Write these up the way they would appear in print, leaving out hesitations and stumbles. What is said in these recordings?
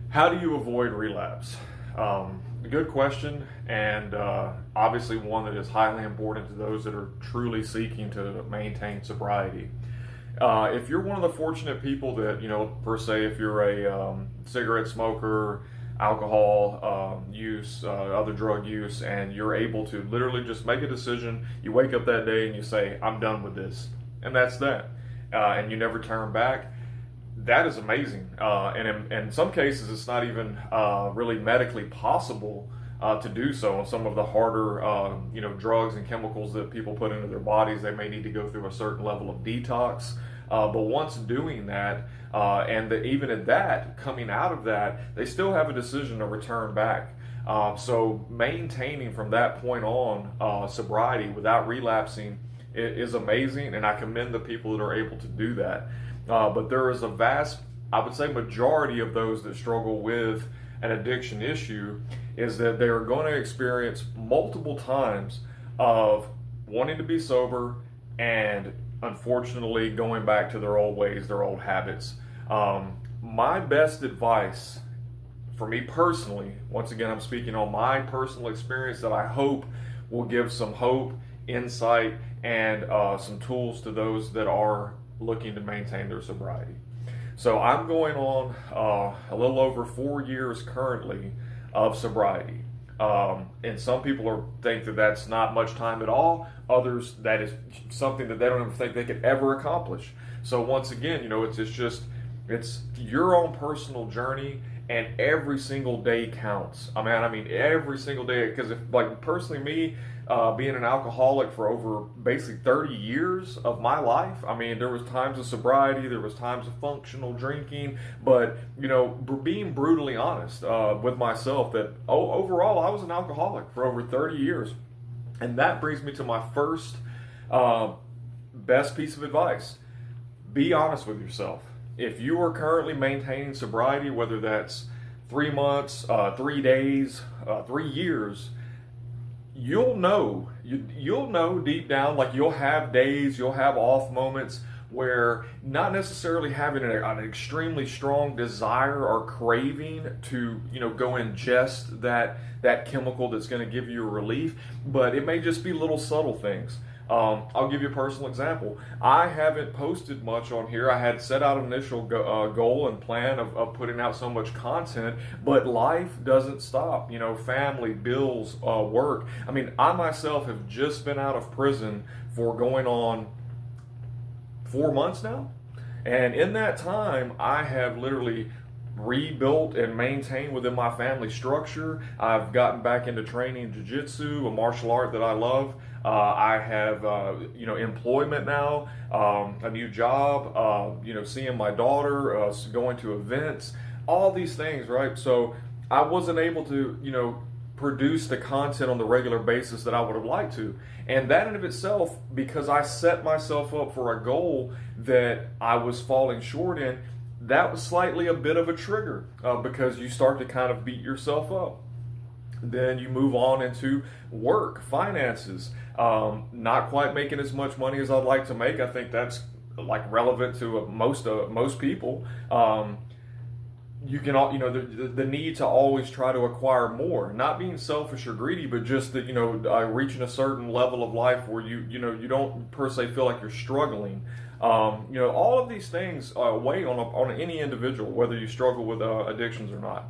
How do you avoid relapse? A good question, and obviously one that is highly important to those that are truly seeking to maintain sobriety. If you're one of the fortunate people that, per se, if you're a cigarette smoker, alcohol use, other drug use, and you're able to literally just make a decision, you wake up that day and you say, I'm done with this. And that's that. And you never turn back. That is amazing. And in some cases, it's not even really medically possible to do so. On some of the harder, drugs and chemicals that people put into their bodies, they may need to go through a certain level of detox. But once doing that, even at that, coming out of that, they still have a decision to return back. So maintaining from that point on sobriety without relapsing is amazing, and I commend the people that are able to do that. But there is a vast, I would say, majority of those that struggle with an addiction issue is that they are going to experience multiple times of wanting to be sober and unfortunately going back to their old ways, their old habits. My best advice for me personally, once again, I'm speaking on my personal experience that I hope will give some hope, insight, and some tools to those that are looking to maintain their sobriety. So I'm going on a little over 4 years currently of sobriety. And some people think that that's not much time at all. Others, that is something that they don't even think they could ever accomplish. So once again, it's your own personal journey, and every single day counts. I mean, every single day. Because if, like, personally, me being an alcoholic for over basically 30 years of my life, I mean, there was times of sobriety, there was times of functional drinking, but being brutally honest with myself, that overall I was an alcoholic for over 30 years, and that brings me to my first best piece of advice: be honest with yourself. If you are currently maintaining sobriety, whether that's 3 months, 3 days, 3 years, you'll know deep down, like, you'll have days, you'll have off moments where not necessarily having an extremely strong desire or craving to go ingest that chemical that's going to give you a relief, but it may just be little subtle things. I'll give you a personal example. I haven't posted much on here. I had set out an initial goal and plan of putting out so much content, but life doesn't stop. Family, bills, work. I mean, I myself have just been out of prison for going on 4 months now. And in that time, I have literally rebuilt and maintained within my family structure. I've gotten back into training jiu-jitsu, a martial art that I love. I have, employment now, a new job, seeing my daughter, going to events, all these things, right? So I wasn't able to, produce the content on the regular basis that I would have liked to. And that in of itself, because I set myself up for a goal that I was falling short in, that was slightly a bit of a trigger, because you start to kind of beat yourself up. Then you move on into work, finances, not quite making as much money as I'd like to make. I think that's like relevant to most people. You can, the need to always try to acquire more, not being selfish or greedy, but just that, reaching a certain level of life where you don't per se feel like you're struggling. All of these things weigh on any individual, whether you struggle with addictions or not.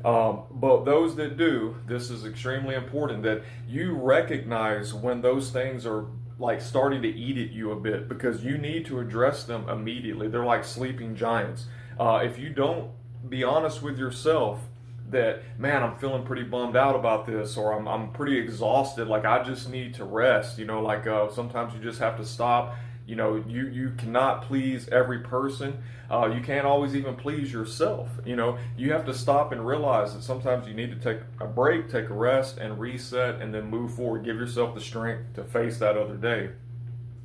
But those that do, this is extremely important, that you recognize when those things are like starting to eat at you a bit, because you need to address them immediately. They're like sleeping giants. If you don't be honest with yourself that, man, I'm feeling pretty bummed out about this, or I'm pretty exhausted, like I just need to rest, sometimes you just have to stop. You cannot please every person. You can't always even please yourself. You have to stop and realize that sometimes you need to take a break, take a rest, and reset, and then move forward. Give yourself the strength to face that other day.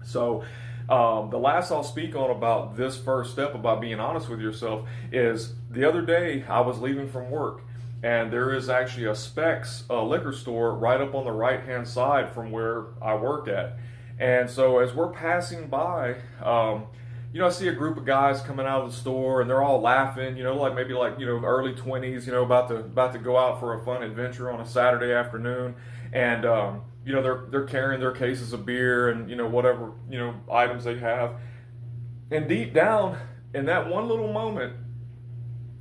So the last I'll speak on about this first step, about being honest with yourself, is the other day I was leaving from work, and there is actually a Specs liquor store right up on the right-hand side from where I work at. And so as we're passing by, I see a group of guys coming out of the store and they're all laughing, like maybe like, early 20s, about to go out for a fun adventure on a Saturday afternoon. And, they're carrying their cases of beer and, whatever, items they have. And deep down in that one little moment,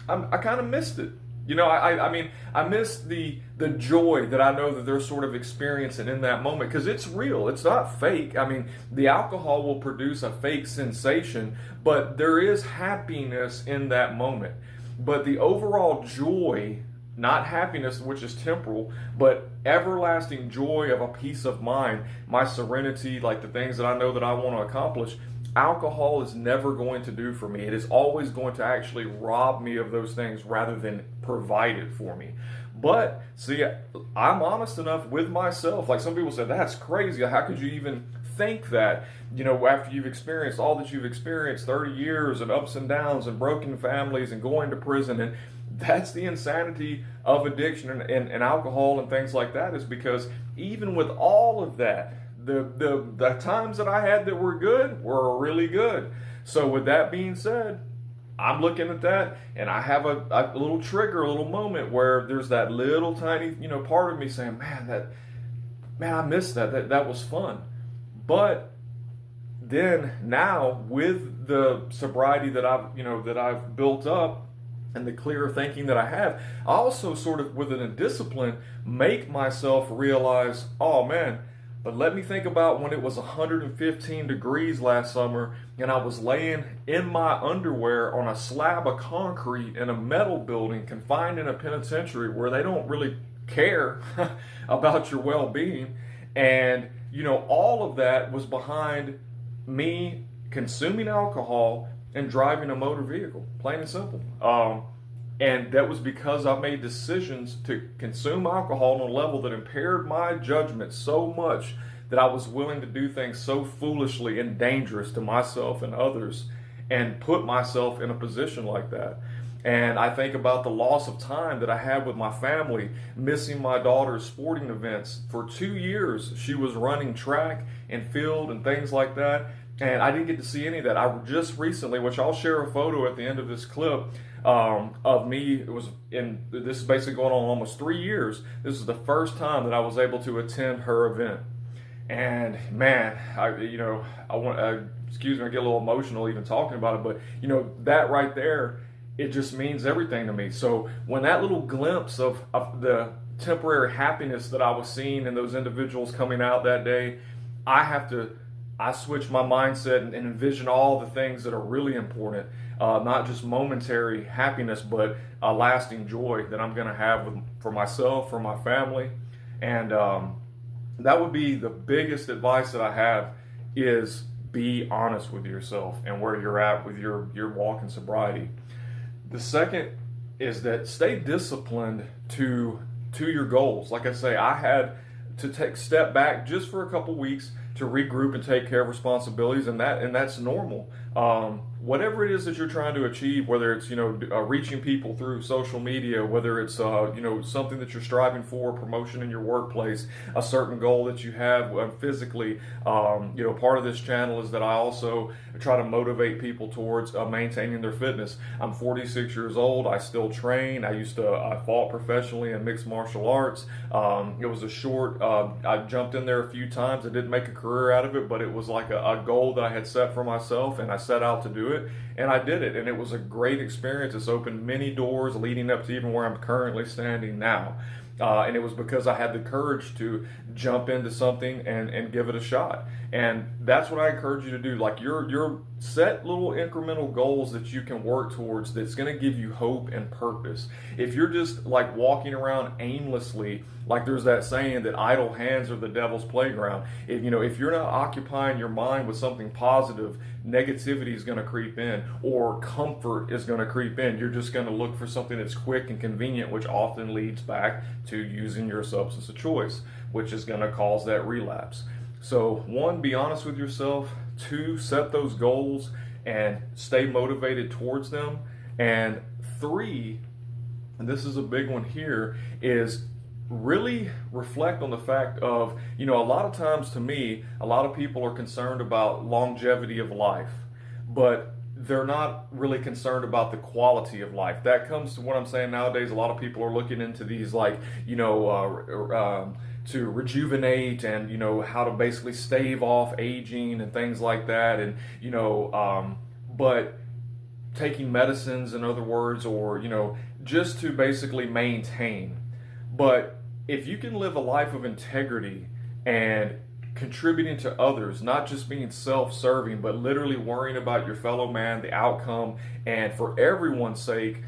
I kind of missed it. I mean, I miss the joy that I know that they're sort of experiencing in that moment, because it's real. It's not fake. I mean, the alcohol will produce a fake sensation, but there is happiness in that moment. But the overall joy, not happiness, which is temporal, but everlasting joy of a peace of mind, my serenity, like the things that I know that I want to accomplish, alcohol is never going to do for me. It is always going to actually rob me of those things rather than provide it for me. But see, I'm honest enough with myself. Like some people say, that's crazy. How could you even think that, after you've experienced all that you've experienced, 30 years and ups and downs and broken families and going to prison? And that's the insanity of addiction and alcohol and things like that, is because even with all of that, the times that I had that were good were really good. So with that being said, I'm looking at that and I have a little trigger, a little moment where there's that little tiny, part of me saying, man, I missed that. That was fun. But then now with the sobriety that I've built up and the clearer thinking that I have, I also sort of within a discipline make myself realize, oh man, but let me think about when it was 115 degrees last summer and I was laying in my underwear on a slab of concrete in a metal building confined in a penitentiary where they don't really care about your well-being. And, all of that was behind me consuming alcohol and driving a motor vehicle, plain and simple. And that was because I made decisions to consume alcohol on a level that impaired my judgment so much that I was willing to do things so foolishly and dangerous to myself and others and put myself in a position like that. And I think about the loss of time that I had with my family, missing my daughter's sporting events. For 2 years, she was running track and field and things like that. And I didn't get to see any of that. I just recently, which I'll share a photo at the end of this clip, of me. This is basically going on almost 3 years. This is the first time that I was able to attend her event. And man, excuse me, I get a little emotional even talking about it, but that right there, it just means everything to me. So when that little glimpse of the temporary happiness that I was seeing in those individuals coming out that day, I switch my mindset and envision all the things that are really important, not just momentary happiness, but a lasting joy that I'm going to have for myself, for my family. And that would be the biggest advice that I have, is be honest with yourself and where you're at with your walk in sobriety. The second is that stay disciplined to your goals. Like I say, I had to step back just for a couple weeks to regroup and take care of responsibilities, and that's normal. Whatever it is that you're trying to achieve, whether it's reaching people through social media, whether it's something that you're striving for, promotion in your workplace, a certain goal that you have physically. Part of this channel is that I also try to motivate people towards maintaining their fitness. I'm 46 years old. I still train. I fought professionally in mixed martial arts. It was I jumped in there a few times. I didn't make a career out of it, but it was like a goal that I had set for myself, and I set out to do it, and I did it, and it was a great experience. It's opened many doors leading up to even where I'm currently standing now. And it was because I had the courage to jump into something and give it a shot. And that's what I encourage you to do. Like your set little incremental goals that you can work towards, that's going to give you hope and purpose. If you're just like walking around aimlessly, like there's that saying that idle hands are the devil's playground. If you're not occupying your mind with something positive, negativity is going to creep in, or comfort is going to creep in. You're just going to look for something that's quick and convenient, which often leads back to using your substance of choice, which is going to cause that relapse. So 1, be honest with yourself. 2, set those goals and stay motivated towards them. And 3, and this is a big one here, is really reflect on the fact of, a lot of times, to me, a lot of people are concerned about longevity of life. but they're not really concerned about the quality of life. That comes to what I'm saying nowadays. A lot of people are looking into these, like, to rejuvenate, and how to basically stave off aging and things like that, and but taking medicines, in other words, or just to basically maintain. But if you can live a life of integrity and contributing to others, not just being self-serving, but literally worrying about your fellow man, the outcome, and for everyone's sake,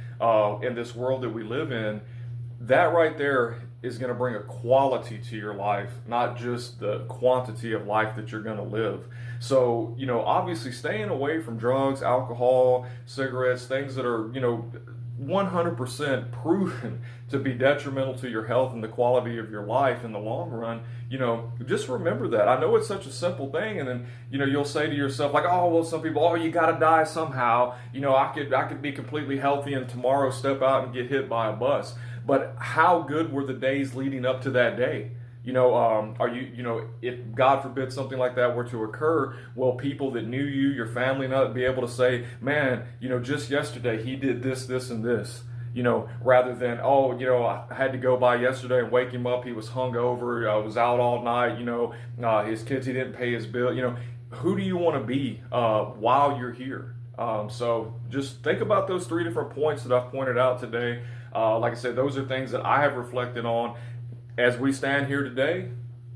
in this world that we live in, that right there is going to bring a quality to your life, not just the quantity of life that you're going to live. So, obviously staying away from drugs, alcohol, cigarettes, things that are, 100% proven to be detrimental to your health and the quality of your life in the long run. Just remember that. I know it's such a simple thing, and then you'll say to yourself, like, oh well, some people, oh, you got to die somehow. I could be completely healthy and tomorrow step out and get hit by a bus. But how good were the days leading up to that day? Are you, if God forbid something like that were to occur, will people that knew you, your family, not be able to say, man, just yesterday he did this, this, and this, rather than, oh, I had to go by yesterday and wake him up. He was hungover. I was out all night. His kids, he didn't pay his bill. Who do you want to be while you're here? So just think about those 3 different points that I've pointed out today. Like I said, those are things that I have reflected on. As we stand here today,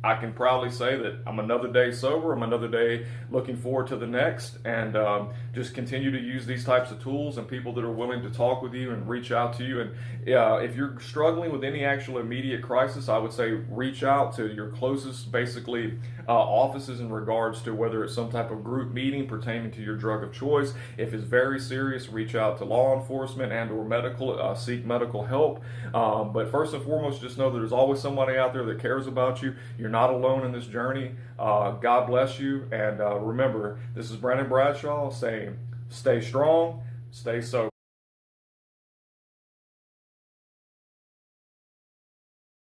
I can proudly say that I'm another day sober. I'm another day looking forward to the next, and just continue to use these types of tools and people that are willing to talk with you and reach out to you. And if you're struggling with any actual immediate crisis, I would say reach out to your closest, basically, offices in regards to whether it's some type of group meeting pertaining to your drug of choice. If it's very serious, reach out to law enforcement and or medical, seek medical help. But first and foremost, just know that there's always somebody out there that cares about you. You're not alone in this journey. God bless you. And remember, this is Brandon Bradshaw saying, stay strong, stay sober.